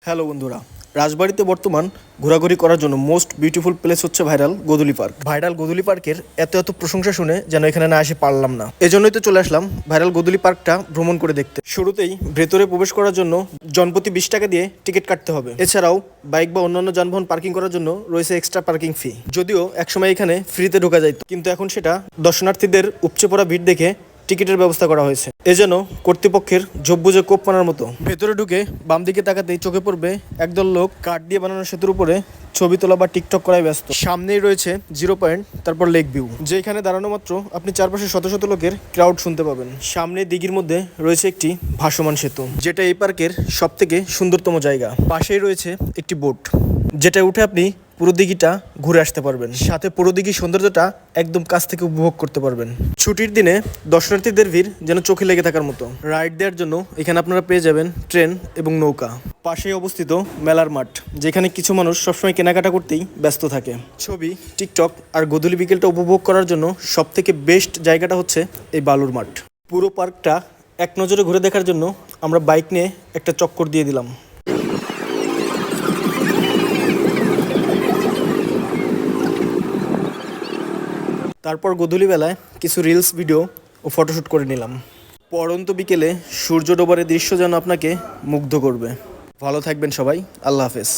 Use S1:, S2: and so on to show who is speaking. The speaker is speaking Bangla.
S1: হ্যালো বন্ধুরা, রাজবাড়িতে বর্তমান ঘোরাঘুরি করার জন্য মোস্ট বিউটিফুল প্লেস হচ্ছে ভাইরাল গোধূলি পার্ক। ভাইরাল গোধূলি পার্কের এত প্রশংসা শুনে যেন এখানে না এসে পারলাম না। এজন্যই তো চলে আসলাম ভাইরাল গোধূলি পার্কটা ভ্রমণ করে দেখতে। শুরুতেই ভেতরে প্রবেশ করার জন্য জনপ্রতি 20 টাকা দিয়ে টিকিট কাটতে হবে। এছাড়াও বাইক বা অন্যান্য যানবাহন পার্কিং করার জন্য রয়েছে এক্সট্রা পার্কিং ফি। যদিও একসময় এখানে ফ্রিতে ঢোকা যায়, কিন্তু এখন সেটা দর্শনার্থীদের উপচে পড়া ভিড় দেখে টিকিটের ব্যবস্থা করা হয়েছে। এজন্য কর্তৃপক্ষের ঝোপ বুঝে কোপ মারার মতো। ভেতরে ঢুকে বাম দিকে তাকাতেই চোখে পড়বে একদল লোক কাঠ দিয়ে বানানো সেতুর উপরে ছবি তোলা বা টিকটক করায় ব্যস্ত। সামনেই রয়েছে 0 পয়েন্ট, তারপর লেক ভিউ, যেখানে দাঁড়ানো মাত্র আপনি চারপাশে শত শত লোকের ক্রাউড শুনতে পাবেন। সামনে দিঘির মধ্যে রয়েছে একটি ভাসমান সেতু, যেটা এই পার্কের সব থেকে সুন্দরতম জায়গা। পাশেই রয়েছে একটি বোট, যেটা উঠে আপনি পুরো দিঘিটা ঘুরে আসতে পারবেন। সাথে পুরো দিঘির সৌন্দর্যটা একদম কাছ থেকে উপভোগ করতে পারবেন। ছুটির দিনে দর্শনার্থীদের ভিড় যেন চোখে লেগে থাকার মতো। রাইড দেওয়ার জন্য এখানে আপনারা পেয়ে যাবেন ট্রেন এবং নৌকা। পাশেই অবস্থিত মেলার মাঠ, যেখানে কিছু মানুষ সবসময় কেনাকাটা করতেই ব্যস্ত থাকে। ছবি, টিকটক আর গোধূলি বিকেলটা উপভোগ করার জন্য সব থেকে বেস্ট জায়গাটা হচ্ছে এই বালুর মাঠ। পুরো পার্কটা এক নজরে ঘুরে দেখার জন্য আমরা বাইক নিয়ে একটা চক্কর দিয়ে দিলাম। তারপর গোধূলিবেলায় কিছু রিলস, ভিডিও ও ফটোশ্যুট করে নিলাম। পড়ন্ত বিকেলে সূর্য ডোবারের দৃশ্য যেন আপনাকে মুগ্ধ করবে। ভালো থাকবেন সবাই, আল্লাহ হাফেজ।